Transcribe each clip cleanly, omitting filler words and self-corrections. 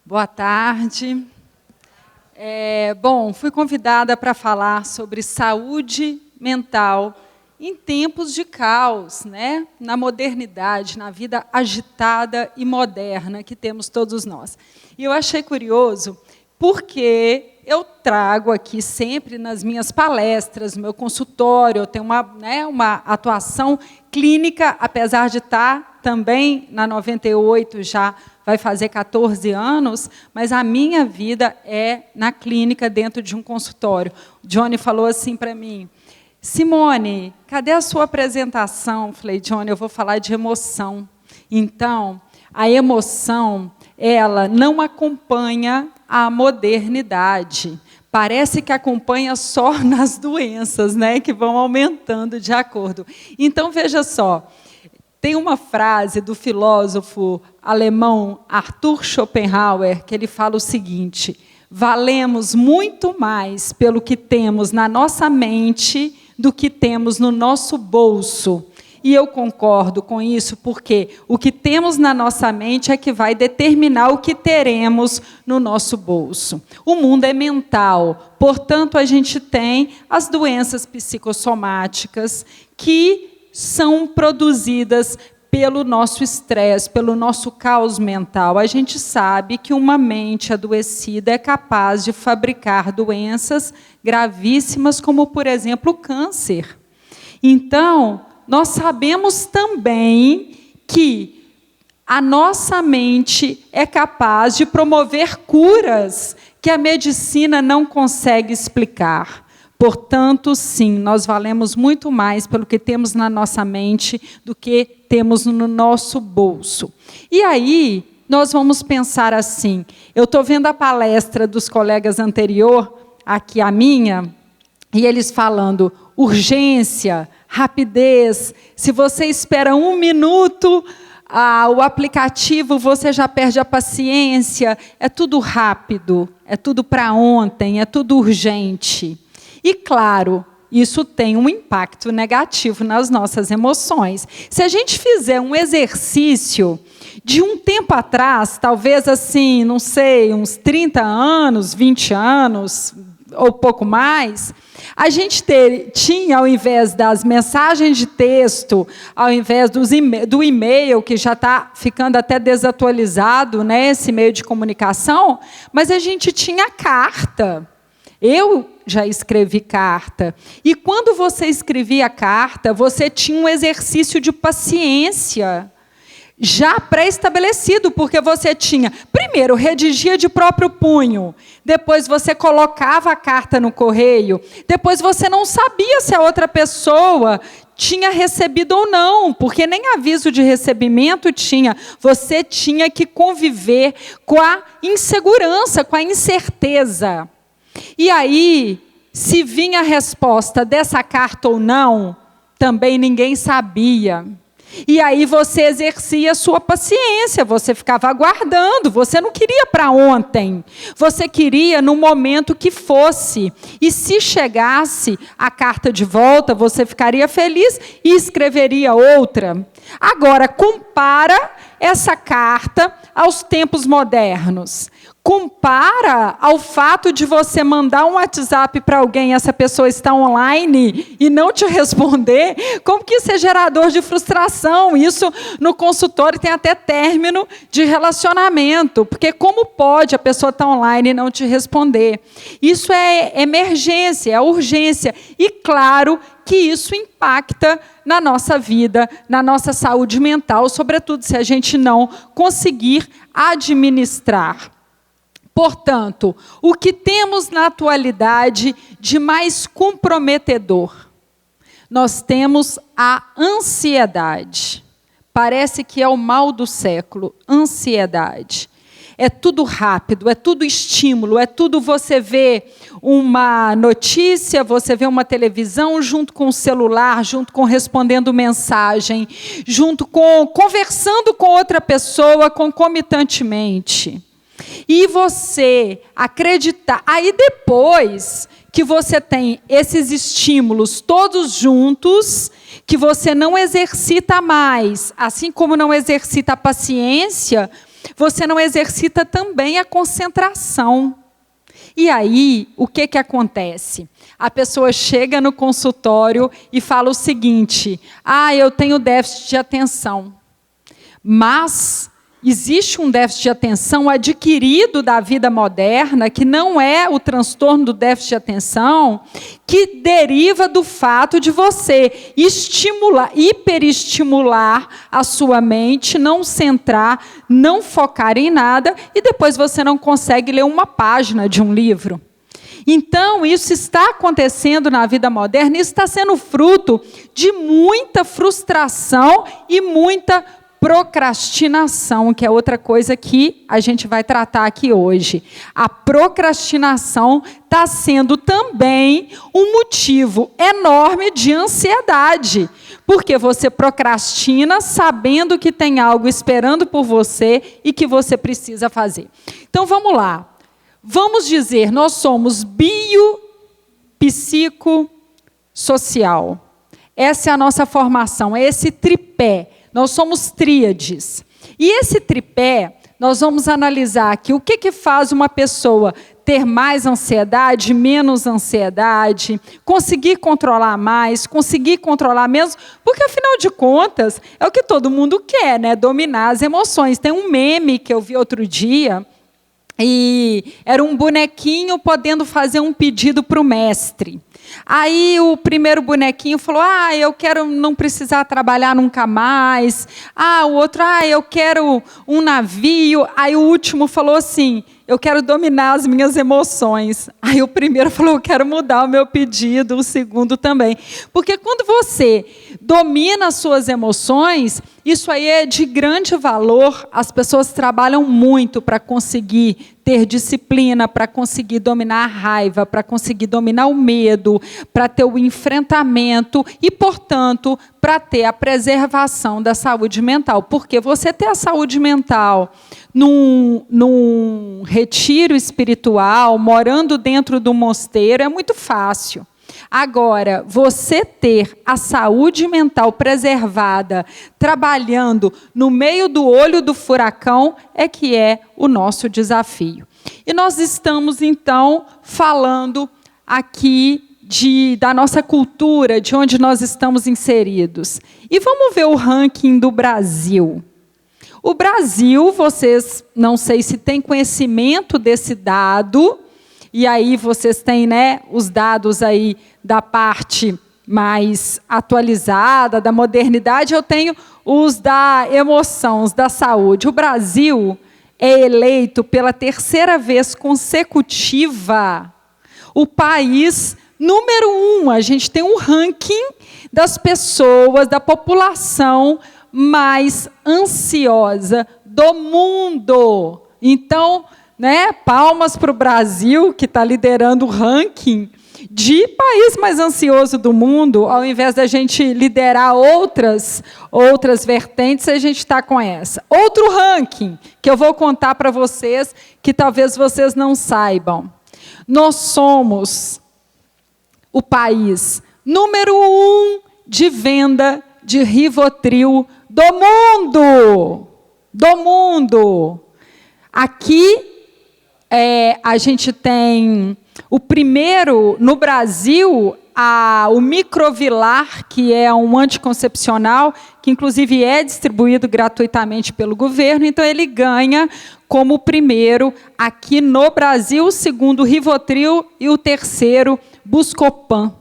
Boa tarde. Fui convidada para falar sobre saúde mental em tempos de caos, né? Na modernidade, na vida agitada e moderna que temos todos nós. E eu achei curioso porque eu trago aqui sempre nas minhas palestras, no meu consultório, eu tenho uma atuação clínica, apesar de estar também na 98, já vai fazer 14 anos, mas a minha vida é na clínica, dentro de um consultório. O Johnny falou assim para mim: Simone, cadê a sua apresentação? Eu falei: Johnny, eu vou falar de emoção. Então, a emoção, ela não acompanha a modernidade. Parece que acompanha só nas doenças, né, que vão aumentando de acordo. Então, veja só, tem uma frase do filósofo alemão Arthur Schopenhauer, que ele fala o seguinte: valemos muito mais pelo que temos na nossa mente do que temos no nosso bolso. E eu concordo com isso, porque o que temos na nossa mente é que vai determinar o que teremos no nosso bolso. O mundo é mental, portanto, a gente tem as doenças psicossomáticas que são produzidas pelo nosso estresse, pelo nosso caos mental. A gente sabe que uma mente adoecida é capaz de fabricar doenças gravíssimas, como, por exemplo, o câncer. Então, nós sabemos também que a nossa mente é capaz de promover curas que a medicina não consegue explicar. Portanto, sim, nós valemos muito mais pelo que temos na nossa mente do que temos no nosso bolso. E aí, nós vamos pensar assim, eu estou vendo a palestra dos colegas anterior, aqui a minha, e eles falando urgência, rapidez, se você espera 1 minuto, o aplicativo, você já perde a paciência, é tudo rápido, é tudo para ontem, é tudo urgente. E, claro, isso tem um impacto negativo nas nossas emoções. Se a gente fizer um exercício de um tempo atrás, talvez assim, não sei, uns 30 anos, 20 anos, ou pouco mais, a gente tinha, ao invés das mensagens de texto, ao invés do e-mail, que já está ficando até desatualizado, né, esse meio de comunicação, mas a gente tinha carta. Eu já escrevi carta. E quando você escrevia carta, você tinha um exercício de paciência já pré-estabelecido, porque você tinha, primeiro, redigia de próprio punho, depois você colocava a carta no correio, depois você não sabia se a outra pessoa tinha recebido ou não, porque nem aviso de recebimento tinha, você tinha que conviver com a insegurança, com a incerteza. E aí, se vinha a resposta dessa carta ou não, também ninguém sabia. E aí você exercia a sua paciência, você ficava aguardando, você não queria para ontem, você queria no momento que fosse. E se chegasse a carta de volta, você ficaria feliz e escreveria outra. Agora, compara essa carta aos tempos modernos. Compara ao fato de você mandar um WhatsApp para alguém, essa pessoa está online e não te responder, como que isso é gerador de frustração? Isso no consultório tem até término de relacionamento, porque como pode a pessoa estar online e não te responder? Isso é emergência, é urgência, e claro que isso impacta na nossa vida, na nossa saúde mental, sobretudo se a gente não conseguir administrar. Portanto, o que temos na atualidade de mais comprometedor? Nós temos a ansiedade. Parece que é o mal do século, ansiedade. É tudo rápido, é tudo estímulo, é tudo você vê uma notícia, você vê uma televisão, junto com o celular, junto com respondendo mensagem, junto com conversando com outra pessoa concomitantemente. E você acreditar, aí depois que você tem esses estímulos todos juntos, que você não exercita mais, assim como não exercita a paciência, Você não exercita também a concentração. E aí, o que acontece? A pessoa chega no consultório e fala o seguinte: eu tenho déficit de atenção. Mas existe um déficit de atenção adquirido da vida moderna, que não é o transtorno do déficit de atenção, que deriva do fato de você hiperestimular a sua mente, não centrar, não focar em nada, e depois você não consegue ler uma página de um livro. Então, isso está acontecendo na vida moderna, e está sendo fruto de muita frustração e muita procrastinação, que é outra coisa que a gente vai tratar aqui hoje. A procrastinação está sendo também um motivo enorme de ansiedade, porque você procrastina sabendo que tem algo esperando por você e que você precisa fazer. Então, vamos lá. Vamos dizer, nós somos biopsicossocial. Essa é a nossa formação, é esse tripé. Nós somos tríades. E esse tripé, nós vamos analisar aqui o que faz uma pessoa ter mais ansiedade, menos ansiedade, conseguir controlar mais, conseguir controlar menos, porque, afinal de contas, é o que todo mundo quer, né? Dominar as emoções. Tem um meme que eu vi outro dia, e era um bonequinho podendo fazer um pedido para o mestre. Aí o primeiro bonequinho falou: eu quero não precisar trabalhar nunca mais. O outro: eu quero um navio. Aí o último falou assim: eu quero dominar as minhas emoções. Aí o primeiro falou: eu quero mudar o meu pedido, o segundo também. Porque quando você domina as suas emoções, isso aí é de grande valor. As pessoas trabalham muito para conseguir ter disciplina, para conseguir dominar a raiva, para conseguir dominar o medo, para ter o enfrentamento e, portanto, para ter a preservação da saúde mental. Porque você ter a saúde mental num retiro espiritual, morando dentro do mosteiro, é muito fácil. Agora, você ter a saúde mental preservada, trabalhando no meio do olho do furacão, é que é o nosso desafio. E nós estamos, então, falando aqui da nossa cultura, de onde nós estamos inseridos. E vamos ver o ranking do Brasil. O Brasil, vocês não sei se têm conhecimento desse dado, e aí vocês têm, né, os dados aí da parte mais atualizada, da modernidade. Eu tenho os da emoção, os da saúde. O Brasil é eleito pela terceira vez consecutiva o país número 1. A gente tem um ranking das pessoas, da população mais ansiosa do mundo. Então, né, palmas para o Brasil, que está liderando o ranking de país mais ansioso do mundo. Ao invés da gente liderar outras vertentes, a gente está com essa. Outro ranking que eu vou contar para vocês, que talvez vocês não saibam. Nós somos o país número 1 de venda de Rivotril do mundo. Do mundo. Aqui a gente tem o primeiro, no Brasil, o Microvilar, que é um anticoncepcional, que inclusive é distribuído gratuitamente pelo governo, então ele ganha como o primeiro aqui no Brasil, o segundo Rivotril e o terceiro Buscopan.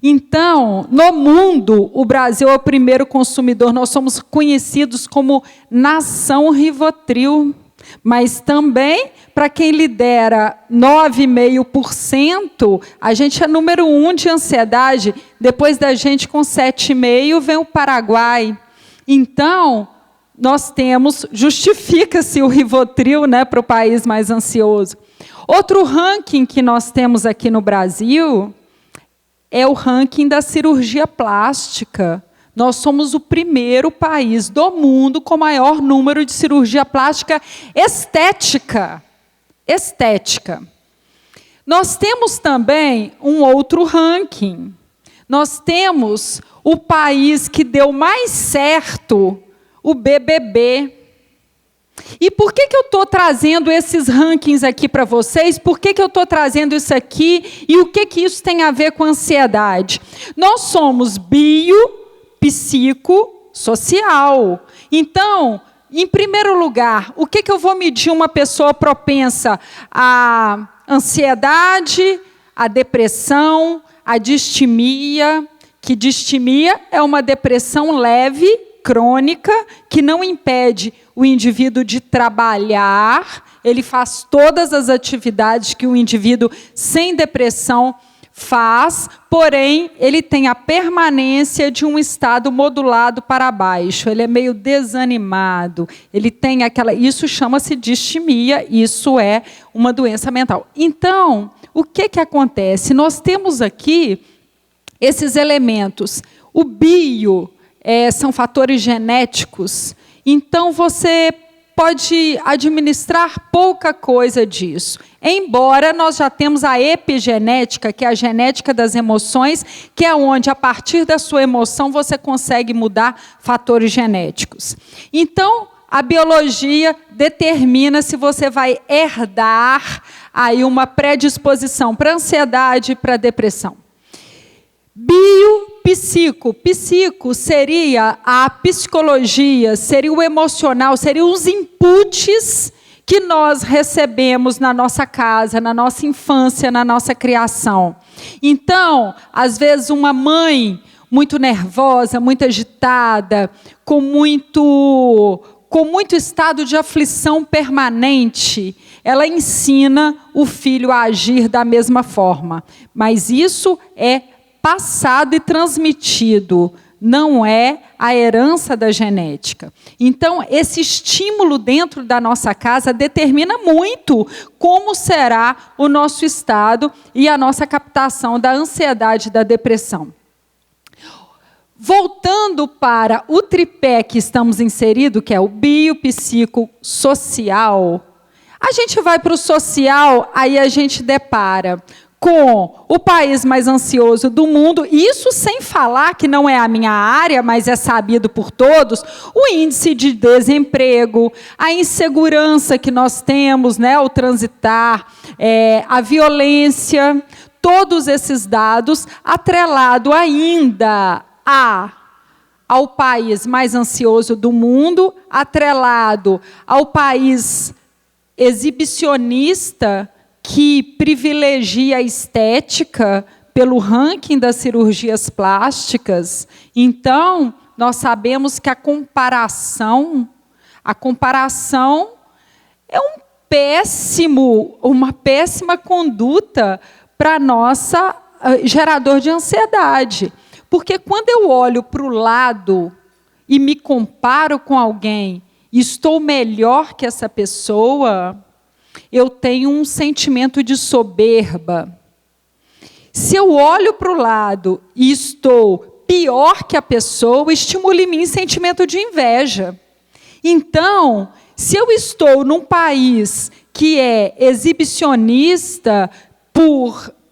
Então, no mundo, o Brasil é o primeiro consumidor, nós somos conhecidos como nação Rivotril. Mas também, para quem lidera 9,5%, a gente é número 1 de ansiedade. Depois da gente, com 7,5%, vem o Paraguai. Então, nós temos, justifica-se o Rivotril, né, para o país mais ansioso. Outro ranking que nós temos aqui no Brasil é o ranking da cirurgia plástica. Nós somos o primeiro país do mundo com maior número de cirurgia plástica estética. Estética. Nós temos também um outro ranking. Nós temos o país que deu mais certo, o BBB. E por que eu estou trazendo esses rankings aqui para vocês? Por que eu estou trazendo isso aqui? E o que isso tem a ver com ansiedade? Nós somos bio, psico, social. Então, em primeiro lugar, o que eu vou medir uma pessoa propensa à ansiedade, à depressão, à distimia? Que distimia é uma depressão leve, crônica, que não impede o indivíduo de trabalhar, ele faz todas as atividades que o indivíduo sem depressão faz, porém, ele tem a permanência de um estado modulado para baixo, ele é meio desanimado, ele tem aquela... Isso chama-se distimia, isso é uma doença mental. Então, o que acontece? Nós temos aqui esses elementos. O bio são fatores genéticos, então você pode administrar pouca coisa disso. Embora nós já temos a epigenética, que é a genética das emoções, que é onde, a partir da sua emoção, você consegue mudar fatores genéticos. Então, a biologia determina se você vai herdar aí uma predisposição para ansiedade e para depressão. Biopsico. Psico seria a psicologia, seria o emocional, seriam os inputs que nós recebemos na nossa casa, na nossa infância, na nossa criação. Então, às vezes, uma mãe muito nervosa, muito agitada, com muito estado de aflição permanente, ela ensina o filho a agir da mesma forma. Mas isso é passado e transmitido, não é a herança da genética. Então, esse estímulo dentro da nossa casa determina muito como será o nosso estado e a nossa captação da ansiedade e da depressão. Voltando para o tripé que estamos inseridos, que é o biopsicossocial, a gente vai para o social, aí a gente depara com o país mais ansioso do mundo, isso sem falar que não é a minha área, mas é sabido por todos, o índice de desemprego, a insegurança que nós temos, né, ao transitar, a violência, todos esses dados, atrelado ainda ao país mais ansioso do mundo, atrelado ao país exibicionista, que privilegia a estética pelo ranking das cirurgias plásticas. Então, nós sabemos que a comparação é uma péssima conduta para nossa gerador de ansiedade. Porque quando eu olho para o lado e me comparo com alguém, e estou melhor que essa pessoa, eu tenho um sentimento de soberba. Se eu olho para o lado e estou pior que a pessoa, estimula em mim sentimento de inveja. Então, se eu estou num país que é exibicionista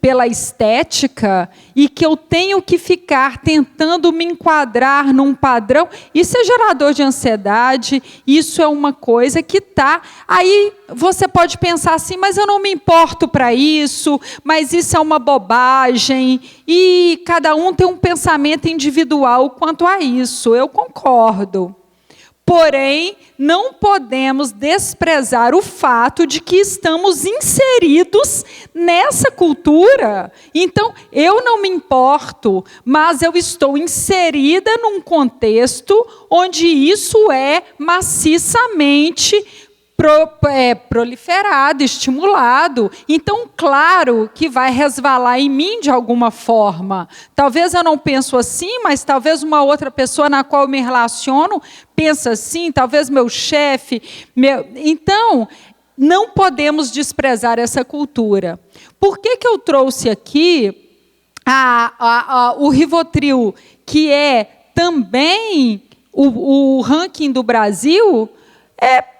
pela estética e que eu tenho que ficar tentando me enquadrar num padrão, isso é gerador de ansiedade, isso é uma coisa que está... Aí você pode pensar assim, mas eu não me importo para isso, mas isso é uma bobagem, e cada um tem um pensamento individual quanto a isso, eu concordo. Porém, não podemos desprezar o fato de que estamos inseridos nessa cultura. Então, eu não me importo, mas eu estou inserida num contexto onde isso é maciçamente proliferado, estimulado. Então, claro que vai resvalar em mim de alguma forma. Talvez eu não penso assim, mas talvez uma outra pessoa na qual eu me relaciono pensa assim, talvez meu chefe. Então, não podemos desprezar essa cultura. Por que eu trouxe aqui o Rivotril, que é também o ranking do Brasil?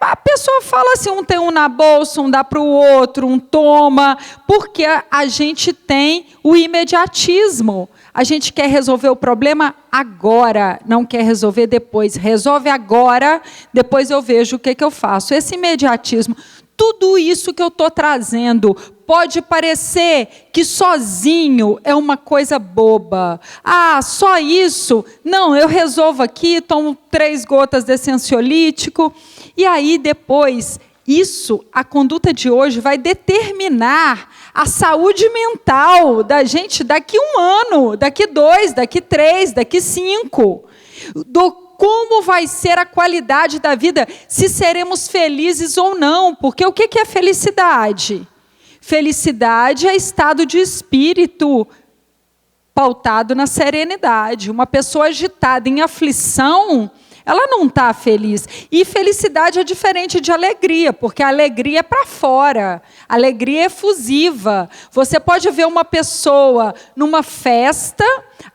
A pessoa fala assim, um tem um na bolsa, um dá para o outro, um toma, porque a gente tem o imediatismo. A gente quer resolver o problema agora, não quer resolver depois. Resolve agora, depois eu vejo o que eu faço. Esse imediatismo, tudo isso que eu estou trazendo, pode parecer que sozinho é uma coisa boba. Ah, só isso? Não, eu resolvo aqui, tomo 3 gotas desse ansiolítico. E aí depois, a conduta de hoje vai determinar a saúde mental da gente daqui 1 ano, daqui 2, daqui 3, daqui 5. Como vai ser a qualidade da vida, se seremos felizes ou não. Porque o que é felicidade? Felicidade é estado de espírito pautado na serenidade. Uma pessoa agitada em aflição, ela não está feliz. E felicidade é diferente de alegria, porque a alegria é para fora. A alegria é efusiva. Você pode ver uma pessoa numa festa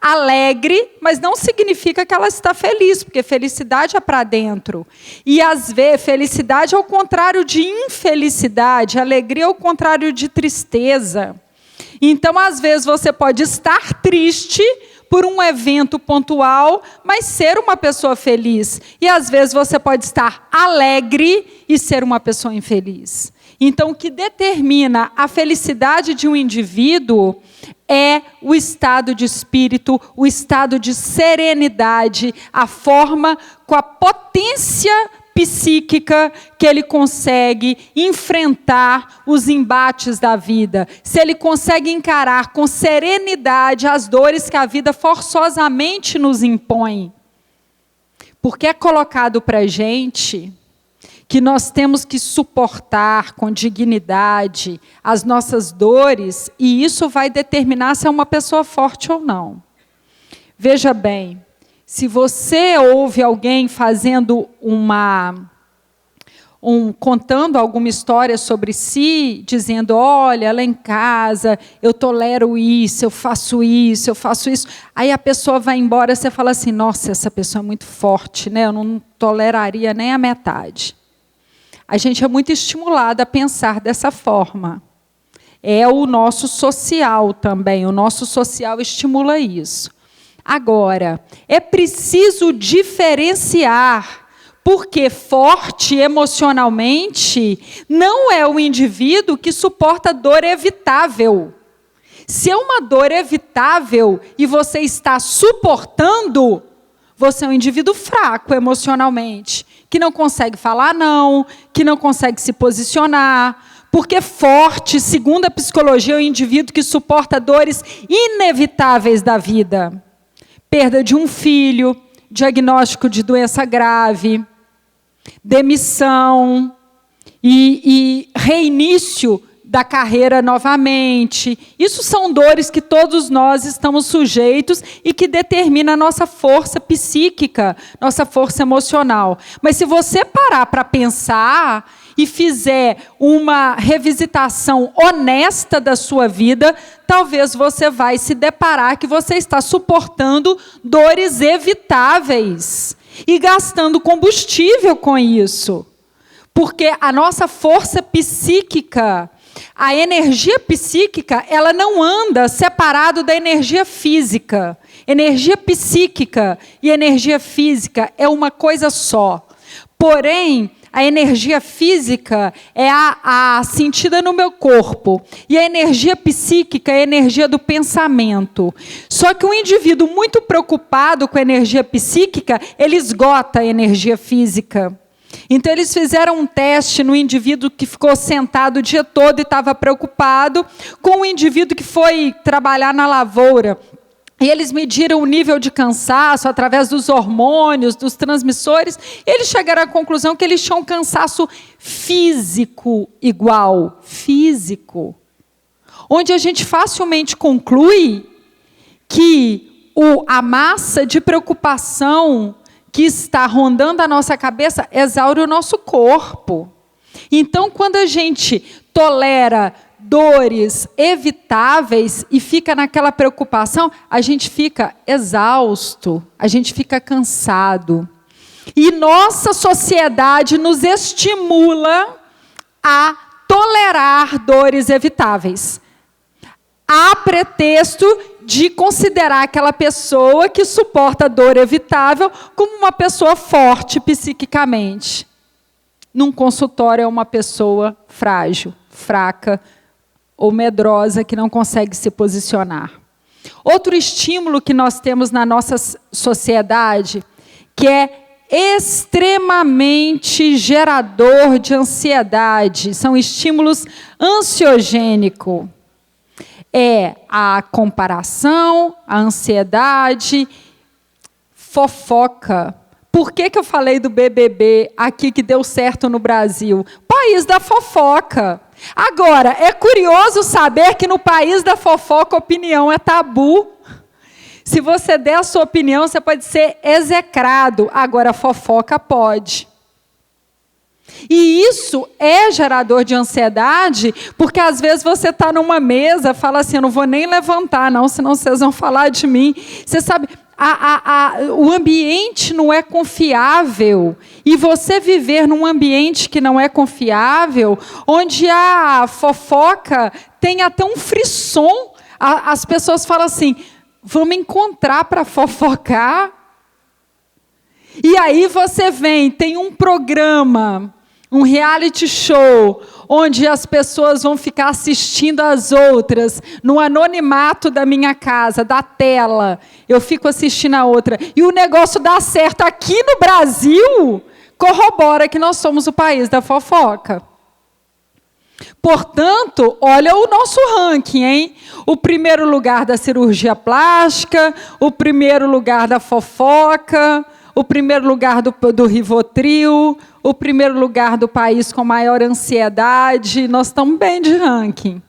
alegre, mas não significa que ela está feliz, porque felicidade é para dentro. E às vezes, felicidade é o contrário de infelicidade, alegria é o contrário de tristeza. Então, às vezes, você pode estar triste por um evento pontual, mas ser uma pessoa feliz. E às vezes você pode estar alegre e ser uma pessoa infeliz. Então, o que determina a felicidade de um indivíduo é o estado de espírito, o estado de serenidade, a forma com a potência psíquica que ele consegue enfrentar os embates da vida. Se ele consegue encarar com serenidade as dores que a vida forçosamente nos impõe. Porque é colocado para a gente que nós temos que suportar com dignidade as nossas dores, e isso vai determinar se é uma pessoa forte ou não. Veja bem, se você ouve alguém fazendo contando alguma história sobre si, dizendo, olha, lá em casa, eu tolero isso, eu faço isso, aí a pessoa vai embora, você fala assim, nossa, essa pessoa é muito forte, né? Eu não toleraria nem a metade. A gente é muito estimulado a pensar dessa forma. É o nosso social também, o nosso social estimula isso. Agora, é preciso diferenciar, porque forte emocionalmente não é o indivíduo que suporta dor evitável. Se é uma dor evitável e você está suportando, você é um indivíduo fraco emocionalmente, que não consegue falar não, que não consegue se posicionar. Porque forte, segundo a psicologia, é o indivíduo que suporta dores inevitáveis da vida. Perda de um filho, diagnóstico de doença grave, demissão e reinício da carreira novamente. Isso são dores que todos nós estamos sujeitos e que determinam a nossa força psíquica, nossa força emocional. Mas se você parar para pensar e fizer uma revisitação honesta da sua vida, talvez você vai se deparar que você está suportando dores evitáveis e gastando combustível com isso. Porque a nossa força psíquica, a energia psíquica, ela não anda separado da energia física. Energia psíquica e energia física é uma coisa só. Porém, a energia física é a sentida no meu corpo. E a energia psíquica é a energia do pensamento. Só que um indivíduo muito preocupado com a energia psíquica, ele esgota a energia física. Então, eles fizeram um teste no indivíduo que ficou sentado o dia todo e estava preocupado, com o indivíduo que foi trabalhar na lavoura. E eles mediram o nível de cansaço através dos hormônios, dos transmissores, e eles chegaram à conclusão que eles tinham um cansaço físico igual. Físico. Onde a gente facilmente conclui que a massa de preocupação que está rondando a nossa cabeça exaure o nosso corpo. Então, quando a gente tolera dores evitáveis e fica naquela preocupação, a gente fica exausto, a gente fica cansado. E nossa sociedade nos estimula a tolerar dores evitáveis, a pretexto de considerar aquela pessoa que suporta dor evitável como uma pessoa forte psiquicamente. Num consultório é uma pessoa frágil, fraca ou medrosa que não consegue se posicionar. Outro estímulo que nós temos na nossa sociedade, que é extremamente gerador de ansiedade, são estímulos ansiogênicos. É a comparação, a ansiedade, fofoca. Por que eu falei do BBB aqui que deu certo no Brasil? País da fofoca. Agora, é curioso saber que no país da fofoca a opinião é tabu. Se você der a sua opinião, você pode ser execrado. Agora, a fofoca pode. E isso é gerador de ansiedade, porque às vezes você está numa mesa, fala assim, eu não vou nem levantar, não, senão vocês vão falar de mim. Você sabe, o ambiente não é confiável. E você viver num ambiente que não é confiável, onde a fofoca tem até um frisson, as pessoas falam assim, vamos encontrar para fofocar. E aí você vem, tem um programa, um reality show, onde as pessoas vão ficar assistindo as outras, no anonimato da minha casa, da tela. Eu fico assistindo a outra. E o negócio dá certo aqui no Brasil, corrobora que nós somos o país da fofoca. Portanto, olha o nosso ranking, hein? O primeiro lugar da cirurgia plástica, o primeiro lugar da fofoca, o primeiro lugar do Rivotril, o primeiro lugar do país com maior ansiedade. Nós estamos bem de ranking.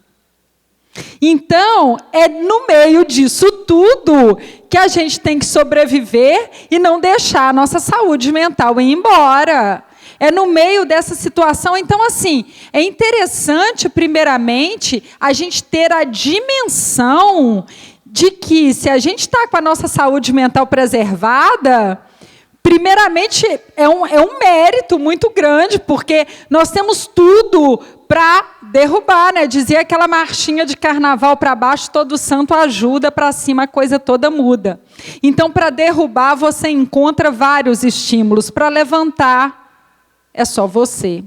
Então, é no meio disso tudo que a gente tem que sobreviver e não deixar a nossa saúde mental ir embora. É no meio dessa situação. Então, assim, é interessante, primeiramente, a gente ter a dimensão de que, se a gente está com a nossa saúde mental preservada, primeiramente, é um mérito muito grande, porque nós temos tudo para derrubar, né? Dizia aquela marchinha de carnaval para baixo, todo santo ajuda, para cima a coisa toda muda. Então, para derrubar, você encontra vários estímulos. Para levantar, é só você.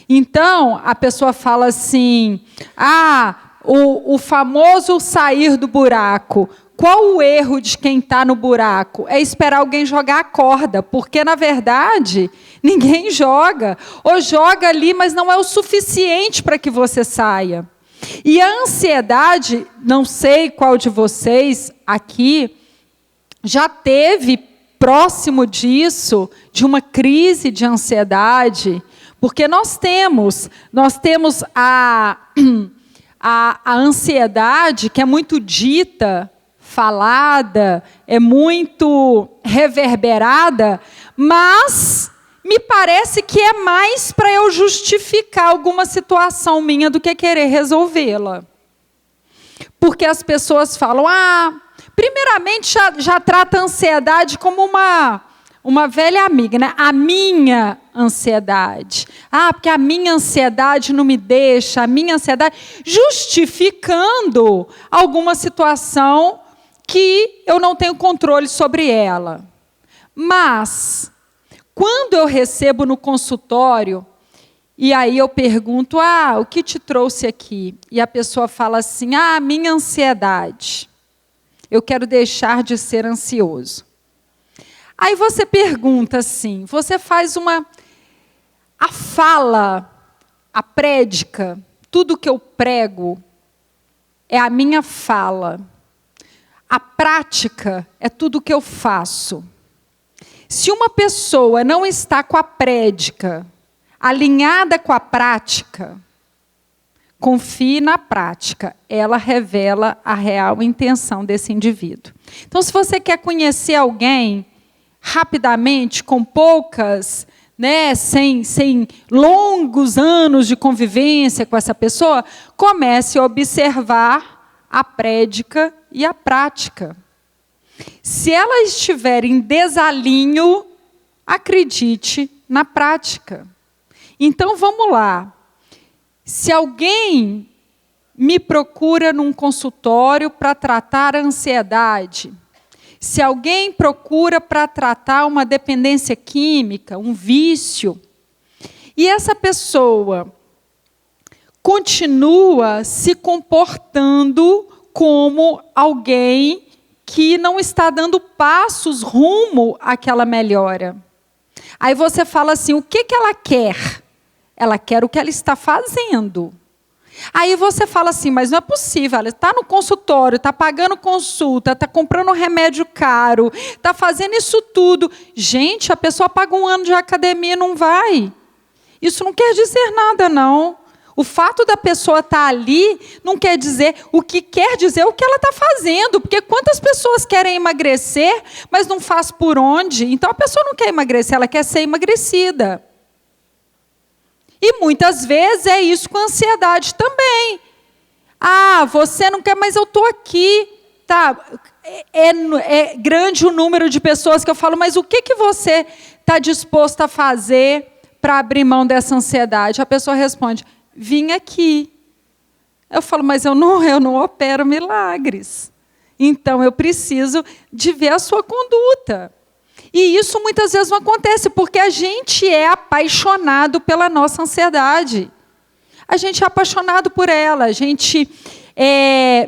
Então, a pessoa fala assim, o famoso sair do buraco. Qual o erro de quem está no buraco? É esperar alguém jogar a corda, porque, na verdade, ninguém joga. Ou joga ali, mas não é o suficiente para que você saia. E a ansiedade, não sei qual de vocês aqui já teve próximo disso, de uma crise de ansiedade, porque nós temos a ansiedade que é muito dita, falada, é muito reverberada, mas me parece que é mais para eu justificar alguma situação minha do que querer resolvê-la. Porque as pessoas falam, primeiramente já trata a ansiedade como uma velha amiga, né? A minha ansiedade. Porque a minha ansiedade não me deixa, a minha ansiedade, justificando alguma situação que eu não tenho controle sobre ela. Mas, quando eu recebo no consultório, e aí eu pergunto, o que te trouxe aqui? E a pessoa fala assim, minha ansiedade. Eu quero deixar de ser ansioso. Aí você pergunta assim, você faz a fala, a prédica, tudo que eu prego é a minha fala. A prática é tudo que eu faço. Se uma pessoa não está com a prédica alinhada com a prática, confie na prática. Ela revela a real intenção desse indivíduo. Então, se você quer conhecer alguém rapidamente, com poucas, sem longos anos de convivência com essa pessoa, comece a observar a prédica e a prática. Se ela estiver em desalinho, acredite na prática. Então, vamos lá. Se alguém me procura num consultório para tratar a ansiedade, se alguém procura para tratar uma dependência química, um vício, e essa pessoa continua se comportando como alguém que não está dando passos rumo àquela melhora. Aí você fala assim, o que ela quer? Ela quer o que ela está fazendo. Aí você fala assim, mas não é possível, ela está no consultório, está pagando consulta, está comprando remédio caro, está fazendo isso tudo. Gente, a pessoa paga 1 ano de academia e não vai. Isso não quer dizer nada, não. O fato da pessoa estar ali não quer dizer, o que quer dizer é o que ela está fazendo. Porque quantas pessoas querem emagrecer, mas não faz por onde? Então a pessoa não quer emagrecer, ela quer ser emagrecida. E muitas vezes é isso com a ansiedade também. Ah, você não quer, mas eu estou aqui. Tá, é grande o número de pessoas que eu falo, mas o que você está disposto a fazer para abrir mão dessa ansiedade? A pessoa responde, vim aqui. Eu falo, mas eu não opero milagres. Então eu preciso de ver a sua conduta. E isso muitas vezes não acontece, porque a gente é apaixonado pela nossa ansiedade. A gente é apaixonado por ela, a gente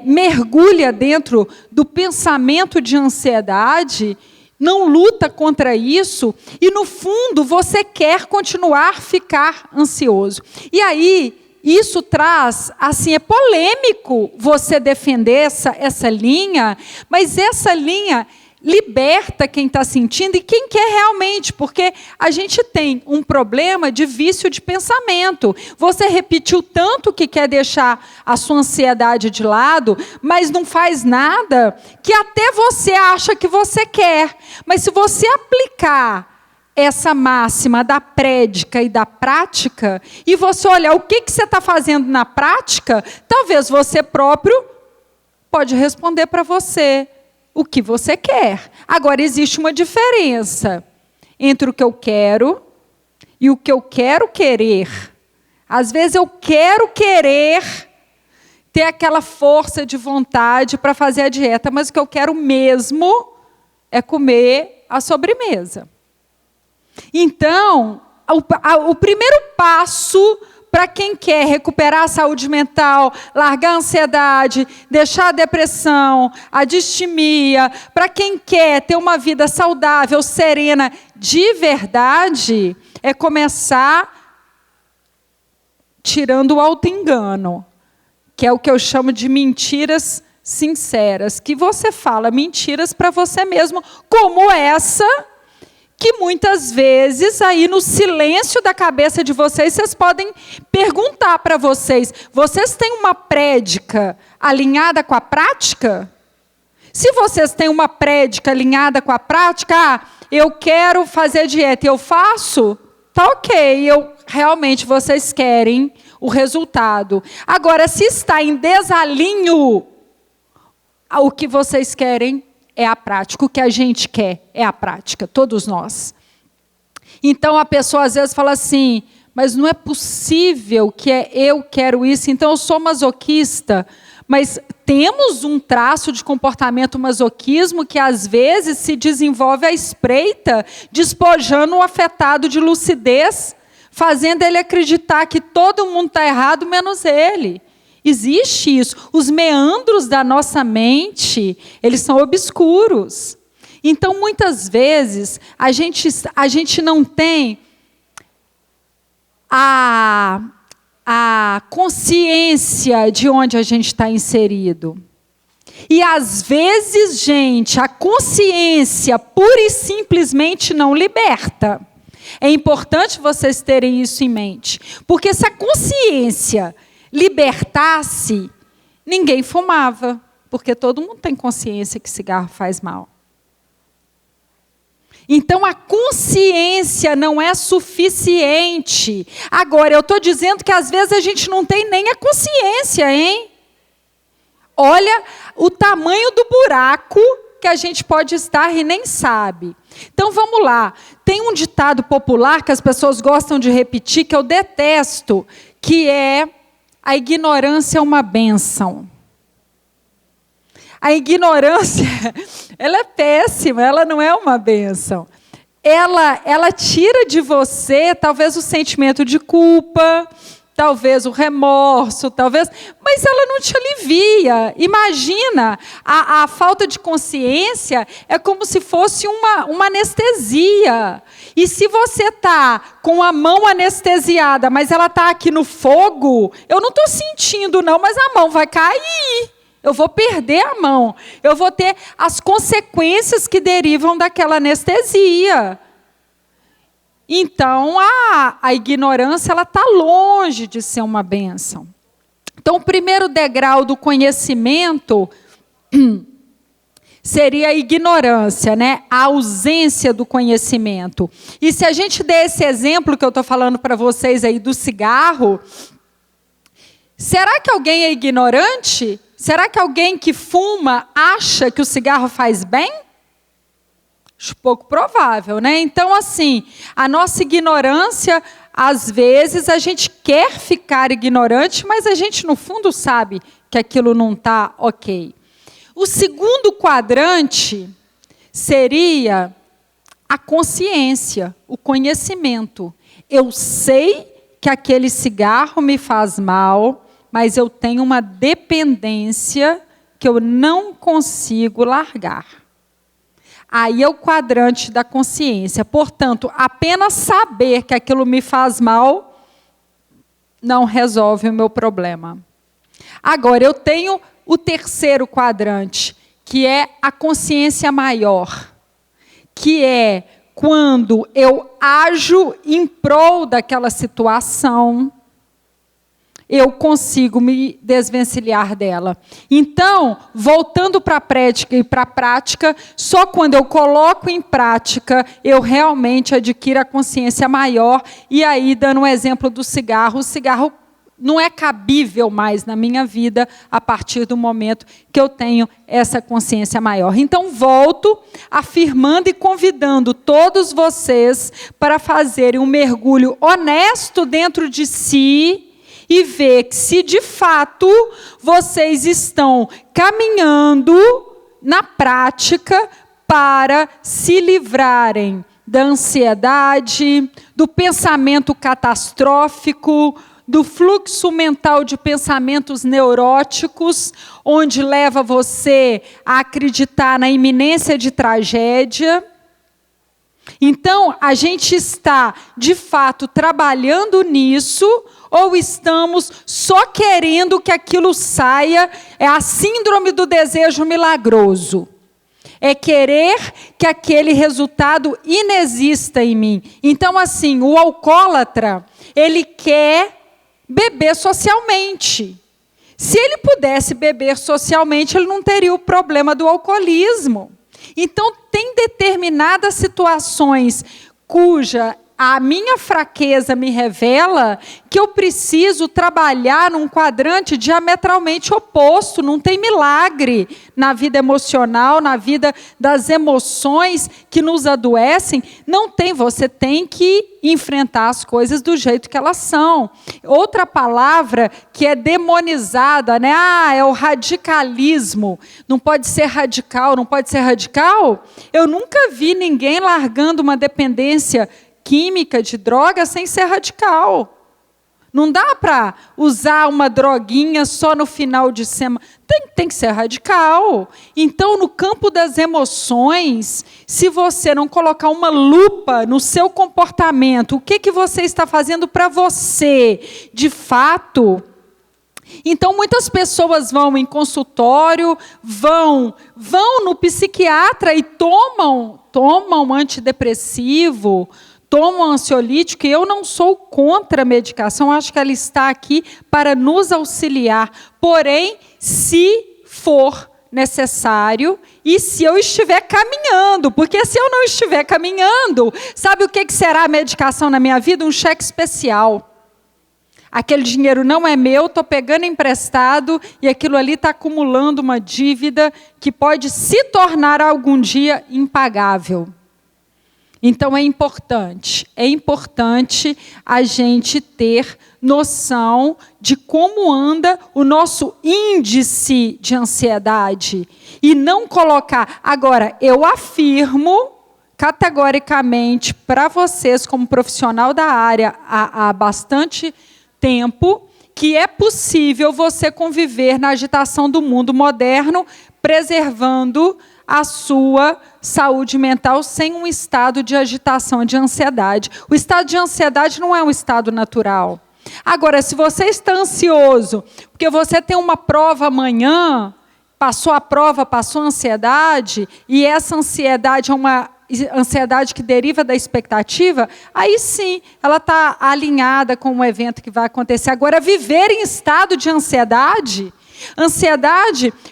mergulha dentro do pensamento de ansiedade, não luta contra isso, e no fundo você quer continuar a ficar ansioso. E aí, isso traz, assim, é polêmico você defender essa linha, mas essa linha liberta quem está sentindo e quem quer realmente, porque a gente tem um problema de vício de pensamento. Você repetiu tanto que quer deixar a sua ansiedade de lado, mas não faz nada, que até você acha que você quer. Mas se você aplicar essa máxima da prédica e da prática, e você olhar o que você está fazendo na prática, talvez você próprio pode responder para você o que você quer. Agora, existe uma diferença entre o que eu quero e o que eu quero querer. Às vezes eu quero querer ter aquela força de vontade para fazer a dieta, mas o que eu quero mesmo é comer a sobremesa. Então, o primeiro passo para quem quer recuperar a saúde mental, largar a ansiedade, deixar a depressão, a distimia, para quem quer ter uma vida saudável, serena, de verdade, é começar tirando o auto-engano, que é o que eu chamo de mentiras sinceras, que você fala mentiras para você mesmo, como essa, que muitas vezes, aí no silêncio da cabeça de vocês, vocês podem perguntar para vocês, vocês têm uma prédica alinhada com a prática? Se vocês têm uma prédica alinhada com a prática, eu quero fazer dieta e eu faço, tá ok, realmente vocês querem o resultado. Agora, se está em desalinho, o que vocês querem é a prática. O que a gente quer é a prática, todos nós. Então, a pessoa às vezes fala assim, mas não é possível que eu quero isso, então eu sou masoquista. Mas temos um traço de comportamento masoquismo que às vezes se desenvolve à espreita, despojando o afetado de lucidez, fazendo ele acreditar que todo mundo está errado, menos ele. Existe isso. Os meandros da nossa mente, eles são obscuros. Então, muitas vezes, a gente não tem a consciência de onde a gente está inserido. E, às vezes, gente, a consciência pura e simplesmente não liberta. É importante vocês terem isso em mente. Porque se a consciência libertasse, ninguém fumava, porque todo mundo tem consciência que cigarro faz mal. Então, a consciência não é suficiente. Agora, eu estou dizendo que às vezes a gente não tem nem a consciência, hein? Olha o tamanho do buraco que a gente pode estar e nem sabe. Então vamos lá. Tem um ditado popular que as pessoas gostam de repetir, que eu detesto, que é: a ignorância é uma bênção. A ignorância, ela é péssima, ela não é uma bênção. Ela tira de você, talvez, o sentimento de culpa, talvez o remorso, mas ela não te alivia. Imagina, a falta de consciência é como se fosse uma anestesia. E se você está com a mão anestesiada, mas ela está aqui no fogo, eu não estou sentindo não, mas a mão vai cair. Eu vou perder a mão. Eu vou ter as consequências que derivam daquela anestesia. Então, a ignorância está longe de ser uma bênção. Então, o primeiro degrau do conhecimento seria a ignorância, né? A ausência do conhecimento. E se a gente der esse exemplo que eu estou falando para vocês aí do cigarro, será que alguém é ignorante? Será que alguém que fuma acha que o cigarro faz bem? Acho pouco provável, né? Então, assim, a nossa ignorância, às vezes, a gente quer ficar ignorante, mas a gente, no fundo, sabe que aquilo não está ok. O segundo quadrante seria a consciência, o conhecimento. Eu sei que aquele cigarro me faz mal, mas eu tenho uma dependência que eu não consigo largar. Aí é o quadrante da consciência. Portanto, apenas saber que aquilo me faz mal não resolve o meu problema. Agora, eu tenho o terceiro quadrante, que é a consciência maior, que é quando eu ajo em prol daquela situação, eu consigo me desvencilhar dela. Então, voltando para a prática e para a prática, só quando eu coloco em prática, eu realmente adquiro a consciência maior. E aí, dando um exemplo do cigarro, o cigarro não é cabível mais na minha vida a partir do momento que eu tenho essa consciência maior. Então, volto afirmando e convidando todos vocês para fazerem um mergulho honesto dentro de si, e ver que se de fato vocês estão caminhando na prática para se livrarem da ansiedade, do pensamento catastrófico, do fluxo mental de pensamentos neuróticos, onde leva você a acreditar na iminência de tragédia. Então, a gente está, de fato, trabalhando nisso, ou estamos só querendo que aquilo saia? É a síndrome do desejo milagroso. É querer que aquele resultado inexista em mim. Então, assim, o alcoólatra, ele quer beber socialmente. Se ele pudesse beber socialmente, ele não teria o problema do alcoolismo. Então, tem determinadas situações cuja a minha fraqueza me revela que eu preciso trabalhar num quadrante diametralmente oposto. Não tem milagre na vida emocional, na vida das emoções que nos adoecem. Não tem, você tem que enfrentar as coisas do jeito que elas são. Outra palavra que é demonizada, né? É o radicalismo. Não pode ser radical, não pode ser radical? Eu nunca vi ninguém largando uma dependência química de droga sem ser radical. Não dá para usar uma droguinha só no final de semana. Tem que ser radical. Então, no campo das emoções, se você não colocar uma lupa no seu comportamento, o que você está fazendo para você, de fato? Então, muitas pessoas vão em consultório, vão no psiquiatra e tomam antidepressivo, tomam ansiolítico, e eu não sou contra a medicação, acho que ela está aqui para nos auxiliar. Porém, se for necessário e se eu estiver caminhando, porque se eu não estiver caminhando, sabe o que será a medicação na minha vida? Um cheque especial. aquele dinheiro não é meu, estou pegando emprestado e aquilo ali está acumulando uma dívida que pode se tornar algum dia impagável. Então é importante a gente ter noção de como anda o nosso índice de ansiedade e não colocar. Agora, eu afirmo categoricamente para vocês, como profissional da área há bastante tempo, que é possível você conviver na agitação do mundo moderno, preservando a sua saúde mental sem um estado de agitação, de ansiedade. O estado de ansiedade não é um estado natural. Agora, se você está ansioso, porque você tem uma prova amanhã, passou a prova, passou a ansiedade, e essa ansiedade é uma ansiedade que deriva da expectativa, aí sim, ela está alinhada com o evento que vai acontecer. Agora, viver em estado de ansiedade,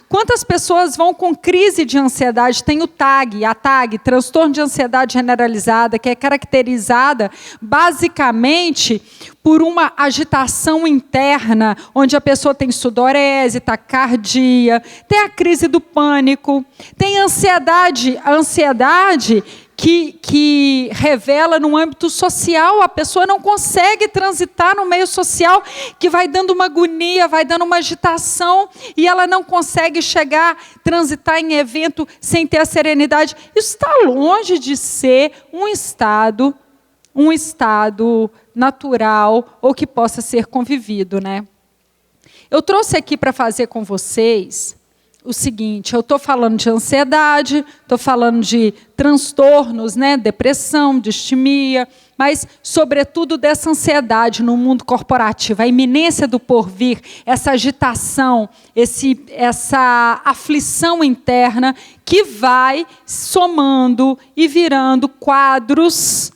quantas pessoas vão com crise de ansiedade? Tem a TAG, transtorno de ansiedade generalizada, que é caracterizada basicamente por uma agitação interna, onde a pessoa tem sudorese, taquicardia, tem a crise do pânico, tem a ansiedade que revela no âmbito social, a pessoa não consegue transitar no meio social, que vai dando uma agonia, vai dando uma agitação, e ela não consegue transitar em evento sem ter a serenidade. Isso está longe de ser um estado natural ou que possa ser convivido, né? Eu trouxe aqui para fazer com vocês o seguinte: eu estou falando de ansiedade, estou falando de transtornos, né, depressão, distimia, mas, sobretudo, dessa ansiedade no mundo corporativo, a iminência do porvir, essa agitação, essa aflição interna que vai somando e virando quadros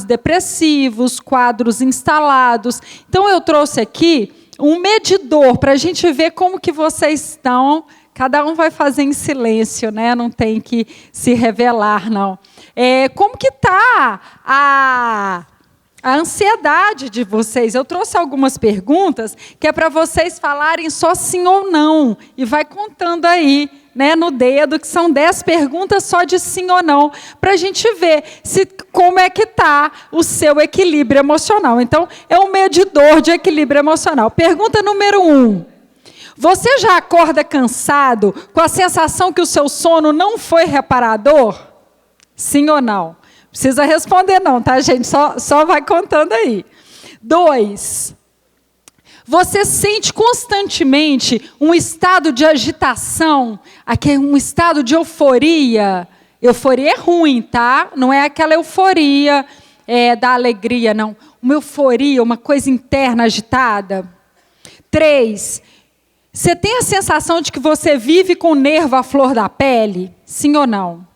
depressivos, quadros instalados. Então, eu trouxe aqui um medidor para a gente ver como que vocês estão. Cada um vai fazer em silêncio, né? Não tem que se revelar, não. Como que está a ansiedade de vocês? Eu trouxe algumas perguntas que é para vocês falarem só sim ou não. E vai contando aí, né, no dedo, que são 10 perguntas só de sim ou não, para a gente ver como é que está o seu equilíbrio emocional. Então, é um medidor de equilíbrio emocional. Pergunta número 1. Você já acorda cansado, com a sensação que o seu sono não foi reparador? Sim ou não? Precisa responder não, tá, gente? Só vai contando aí. 2. Você sente constantemente um estado de agitação, um estado de euforia. Euforia é ruim, tá? Não é aquela euforia da alegria, não. Uma euforia, uma coisa interna agitada. 3. Você tem a sensação de que você vive com o nervo à flor da pele? Sim ou não?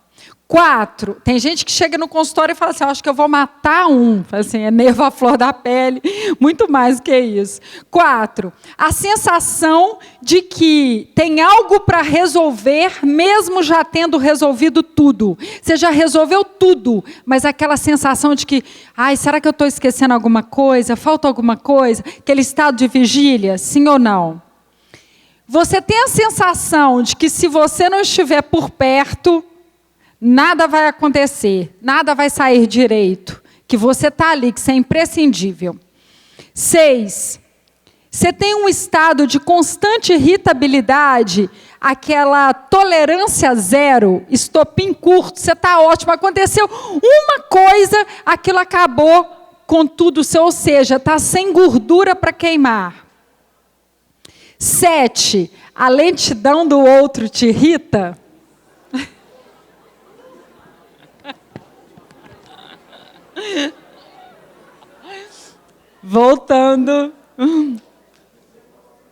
4, tem gente que chega no consultório e fala assim: acho que eu vou matar um. Fala assim, é nervo à flor da pele, muito mais do que isso. 4, a sensação de que tem algo para resolver, mesmo já tendo resolvido tudo. Você já resolveu tudo, mas aquela sensação de que, será que eu estou esquecendo alguma coisa? Falta alguma coisa? Aquele estado de vigília, sim ou não? Você tem a sensação de que se você não estiver por perto, nada vai acontecer, nada vai sair direito, que você está ali, que você é imprescindível. 6, você tem um estado de constante irritabilidade, aquela tolerância zero, estopim curto, você está ótimo, aconteceu uma coisa, aquilo acabou com tudo seu, ou seja, está sem gordura para queimar. 7, a lentidão do outro te irrita? Voltando.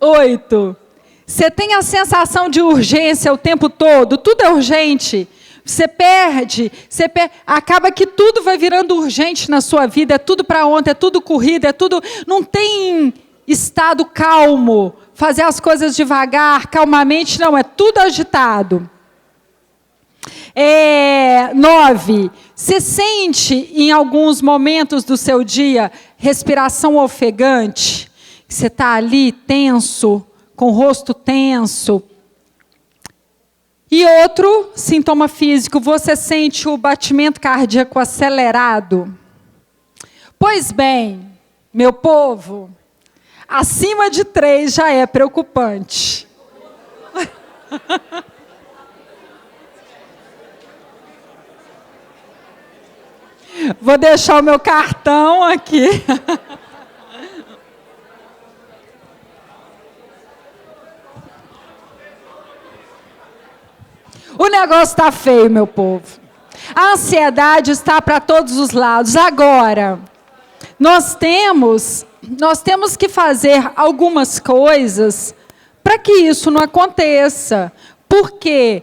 8. Você tem a sensação de urgência o tempo todo? Tudo é urgente. Você perde, acaba que tudo vai virando urgente na sua vida, é tudo para ontem, é tudo corrida, é tudo. Não tem estado calmo, fazer as coisas devagar, calmamente, não, é tudo agitado. 9, você sente em alguns momentos do seu dia respiração ofegante, você está ali tenso, com o rosto tenso. E outro sintoma físico, você sente o batimento cardíaco acelerado. Pois bem, meu povo, acima de 3 já é preocupante. Vou deixar o meu cartão aqui. O negócio está feio, meu povo. A ansiedade está para todos os lados. Agora, nós temos que fazer algumas coisas para que isso não aconteça. Porque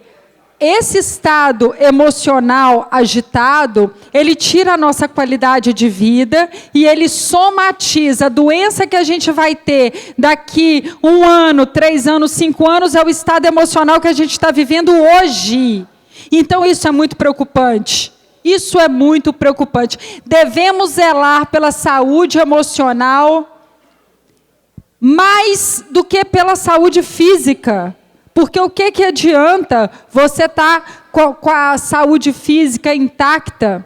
esse estado emocional agitado, ele tira a nossa qualidade de vida e ele somatiza. A doença que a gente vai ter daqui 1 ano, 3 anos, 5 anos, é o estado emocional que a gente está vivendo hoje. Então isso é muito preocupante. Isso é muito preocupante. Devemos zelar pela saúde emocional mais do que pela saúde física. Porque o que adianta você estar com a saúde física intacta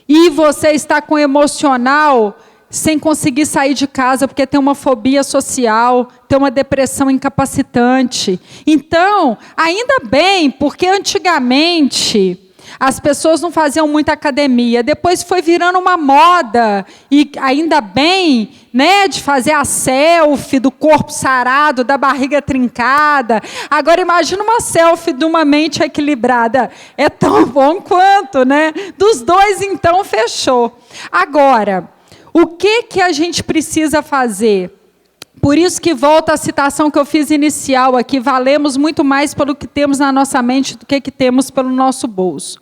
e você está com o emocional sem conseguir sair de casa porque tem uma fobia social, tem uma depressão incapacitante. Então, ainda bem, porque antigamente as pessoas não faziam muita academia, depois foi virando uma moda, e ainda bem, né, de fazer a selfie do corpo sarado, da barriga trincada. Agora imagina uma selfie de uma mente equilibrada, é tão bom quanto, né? Dos dois, então, fechou. Agora, o que a gente precisa fazer? Por isso que volta a citação que eu fiz inicial aqui, valemos muito mais pelo que temos na nossa mente do que temos pelo nosso bolso.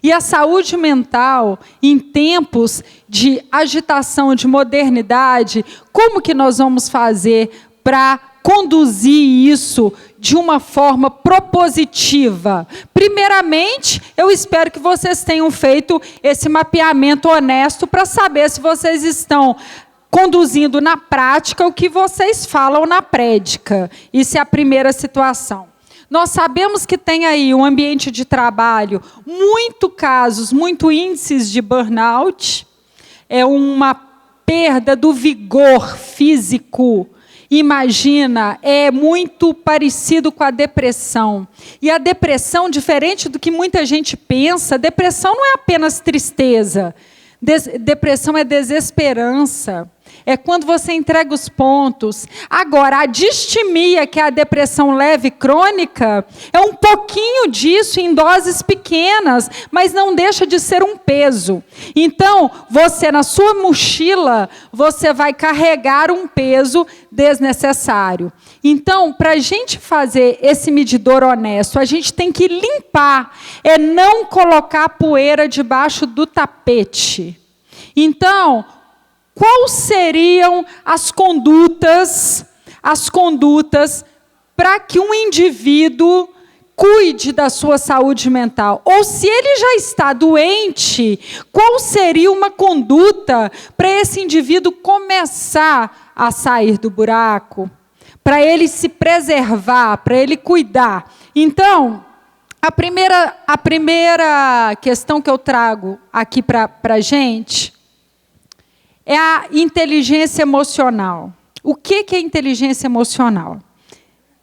E a saúde mental, em tempos de agitação, de modernidade, como que nós vamos fazer para conduzir isso de uma forma propositiva? Primeiramente, eu espero que vocês tenham feito esse mapeamento honesto para saber se vocês estão conduzindo na prática o que vocês falam na prédica. Isso é a primeira situação. Nós sabemos que tem aí um ambiente de trabalho, muito índices de burnout, é uma perda do vigor físico. Imagina, é muito parecido com a depressão. E a depressão, diferente do que muita gente pensa, depressão não é apenas tristeza. Depressão é desesperança. É quando você entrega os pontos. Agora, a distimia, que é a depressão leve crônica, é um pouquinho disso em doses pequenas, mas não deixa de ser um peso. Então, você, na sua mochila, você vai carregar um peso desnecessário. Então, para a gente fazer esse medidor honesto, a gente tem que limpar, é não colocar poeira debaixo do tapete. Então, quais seriam as condutas para que um indivíduo cuide da sua saúde mental? Ou se ele já está doente, qual seria uma conduta para esse indivíduo começar a sair do buraco? Para ele se preservar, para ele cuidar. Então, a primeira questão que eu trago aqui para a gente é a inteligência emocional. O que é inteligência emocional? A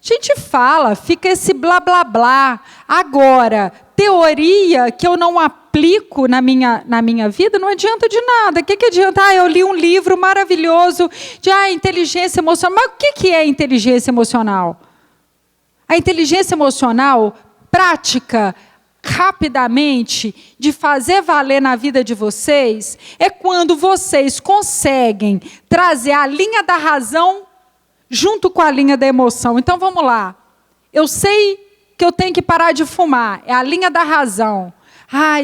gente fala, fica esse blá, blá, blá. Agora, teoria que eu não aplico na minha vida, não adianta de nada. O que adianta? Eu li um livro maravilhoso de inteligência emocional. Mas o que é inteligência emocional? A inteligência emocional, prática, rapidamente, de fazer valer na vida de vocês, é quando vocês conseguem trazer a linha da razão junto com a linha da emoção. Então, vamos lá. Eu sei que eu tenho que parar de fumar, é a linha da razão.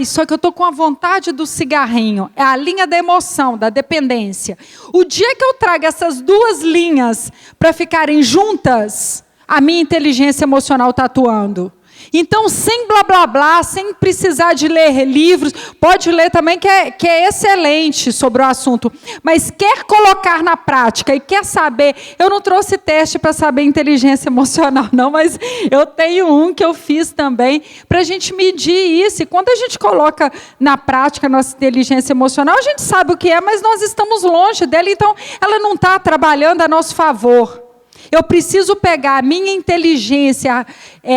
Só que eu estou com a vontade do cigarrinho, é a linha da emoção, da dependência. O dia que eu trago essas duas linhas para ficarem juntas, a minha inteligência emocional está atuando. Então, sem blá, blá, blá, sem precisar de ler livros, pode ler também, que é excelente sobre o assunto, mas quer colocar na prática e quer saber, eu não trouxe teste para saber inteligência emocional, não, mas eu tenho um que eu fiz também, para a gente medir isso, e quando a gente coloca na prática a nossa inteligência emocional, a gente sabe o que é, mas nós estamos longe dela, então ela não está trabalhando a nosso favor. Eu preciso pegar a minha inteligência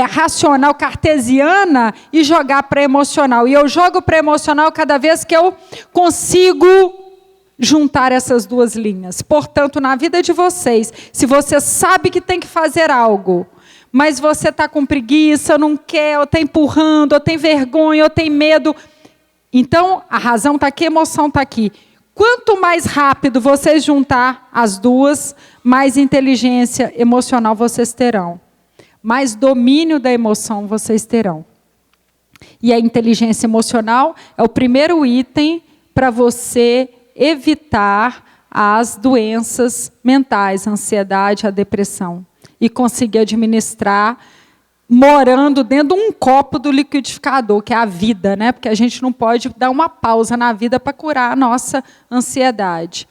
racional cartesiana e jogar para emocional. E eu jogo para emocional cada vez que eu consigo juntar essas duas linhas. Portanto, na vida de vocês, se você sabe que tem que fazer algo, mas você está com preguiça, não quer, ou está empurrando, ou tem vergonha, ou tem medo, então a razão está aqui, a emoção está aqui. Quanto mais rápido vocês juntar as duas, mais inteligência emocional vocês terão. Mais domínio da emoção vocês terão. E a inteligência emocional é o primeiro item para você evitar as doenças mentais, a ansiedade, a depressão. E conseguir administrar morando dentro de um copo do liquidificador, que é a vida, né? Porque a gente não pode dar uma pausa na vida para curar a nossa ansiedade.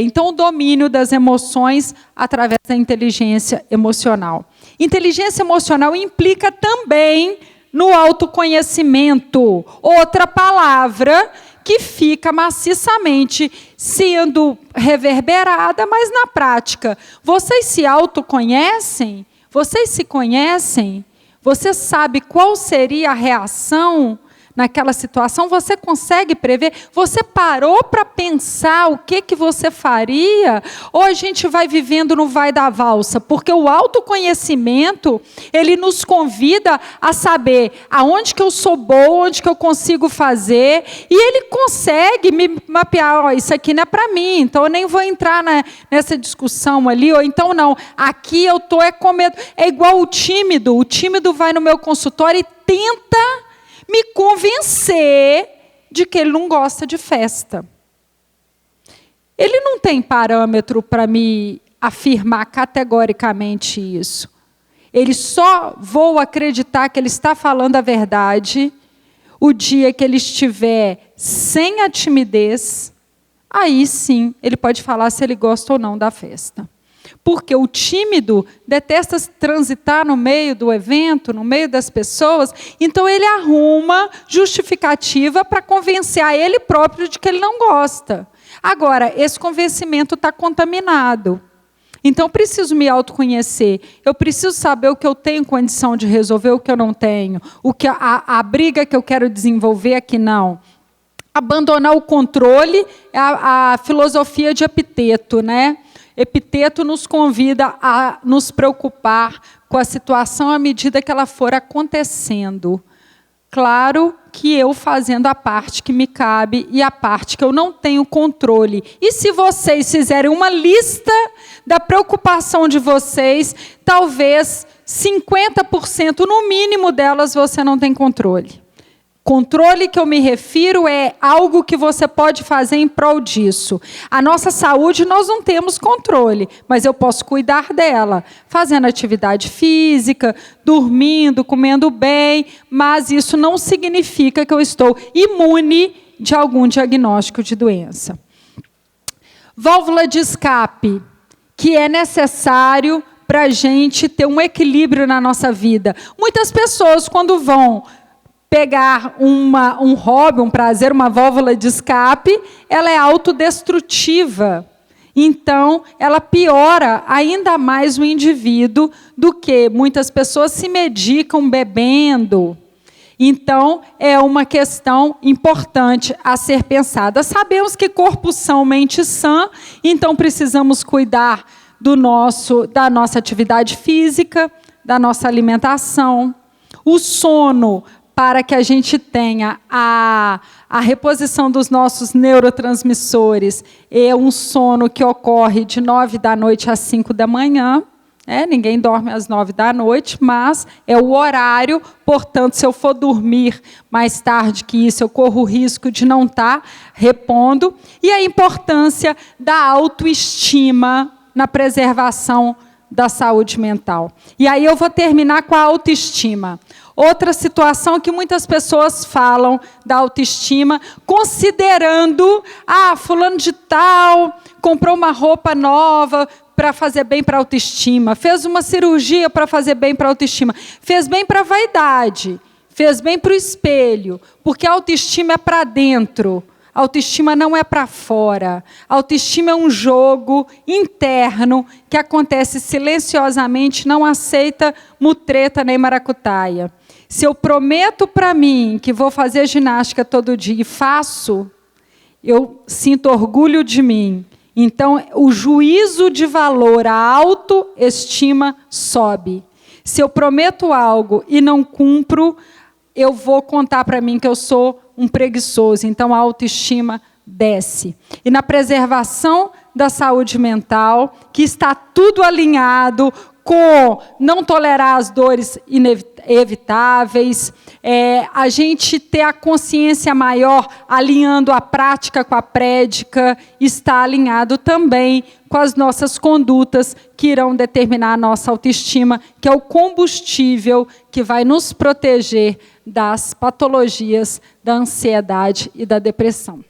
Então, o domínio das emoções através da inteligência emocional. Inteligência emocional implica também no autoconhecimento. Outra palavra que fica maciçamente sendo reverberada, mas na prática. Vocês se autoconhecem? Vocês se conhecem? Você sabe qual seria a reação naquela situação? Você consegue prever? Você parou para pensar o que você faria? Ou a gente vai vivendo no vai da valsa? Porque o autoconhecimento, ele nos convida a saber aonde que eu sou boa, onde que eu consigo fazer, e ele consegue me mapear, isso aqui não é para mim, então eu nem vou entrar nessa discussão ali, ou então não, aqui eu estou com medo. É igual o tímido vai no meu consultório e tenta me convencer de que ele não gosta de festa. Ele não tem parâmetro para me afirmar categoricamente isso. Ele só vou acreditar que ele está falando a verdade o dia que ele estiver sem a timidez, aí sim ele pode falar se ele gosta ou não da festa. Porque o tímido detesta transitar no meio do evento, no meio das pessoas, então ele arruma justificativa para convencer a ele próprio de que ele não gosta. Agora, esse convencimento está contaminado. Então, eu preciso me autoconhecer, eu preciso saber o que eu tenho condição de resolver, o que eu não tenho, a briga que eu quero desenvolver aqui não. Abandonar o controle é a filosofia de Epiteto, né? Epiteto nos convida a nos preocupar com a situação à medida que ela for acontecendo. Claro que eu fazendo a parte que me cabe e a parte que eu não tenho controle. E se vocês fizerem uma lista da preocupação de vocês, talvez 50% no mínimo delas você não tem controle. Controle que eu me refiro é algo que você pode fazer em prol disso. A nossa saúde nós não temos controle, mas eu posso cuidar dela, fazendo atividade física, dormindo, comendo bem, mas isso não significa que eu estou imune de algum diagnóstico de doença. Válvula de escape, que é necessário para a gente ter um equilíbrio na nossa vida. Muitas pessoas, quando vão pegar um hobby, um prazer, uma válvula de escape, ela é autodestrutiva. Então, ela piora ainda mais o indivíduo do que muitas pessoas se medicam bebendo. Então, é uma questão importante a ser pensada. Sabemos que corpo são, mente sã, então precisamos cuidar da nossa atividade física, da nossa alimentação, o sono, para que a gente tenha a reposição dos nossos neurotransmissores. É um sono que ocorre de 9 da noite às 5 da manhã. Ninguém dorme às 9 da noite, mas é o horário. Portanto, se eu for dormir mais tarde que isso, eu corro o risco de não estar repondo. E a importância da autoestima na preservação da saúde mental. E aí eu vou terminar com a autoestima. Outra situação que muitas pessoas falam da autoestima, considerando, fulano de tal comprou uma roupa nova para fazer bem para a autoestima, fez uma cirurgia para fazer bem para a autoestima, fez bem para a vaidade, fez bem para o espelho, porque a autoestima é para dentro. A autoestima não é para fora. A autoestima é um jogo interno que acontece silenciosamente, não aceita mutreta nem maracutaia. Se eu prometo para mim que vou fazer ginástica todo dia e faço, eu sinto orgulho de mim. Então, o juízo de valor, a autoestima sobe. Se eu prometo algo e não cumpro, eu vou contar para mim que eu sou um preguiçoso. Então, a autoestima desce. E na preservação da saúde mental, que está tudo alinhado com não tolerar as dores evitáveis, a gente ter a consciência maior, alinhando a prática com a prédica, está alinhado também com as nossas condutas que irão determinar a nossa autoestima, que é o combustível que vai nos proteger das patologias da ansiedade e da depressão.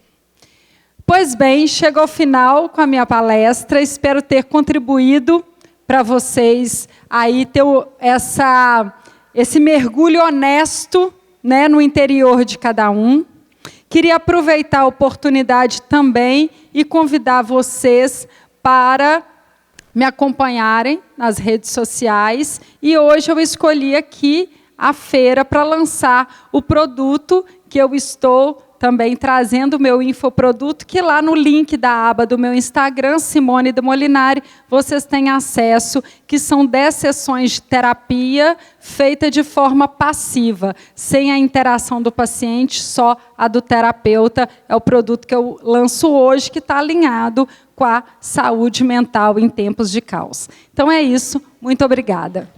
Pois bem, chegou ao final com a minha palestra, espero ter contribuído para vocês aí ter esse mergulho honesto, né, no interior de cada um. Queria aproveitar a oportunidade também e convidar vocês para me acompanharem nas redes sociais. E hoje eu escolhi aqui a feira para lançar o produto que eu estou também trazendo o meu infoproduto, que lá no link da aba do meu Instagram, Simone de Molinari, vocês têm acesso, que são 10 sessões de terapia feita de forma passiva, sem a interação do paciente, só a do terapeuta. É o produto que eu lanço hoje, que está alinhado com a saúde mental em tempos de caos. Então é isso, muito obrigada.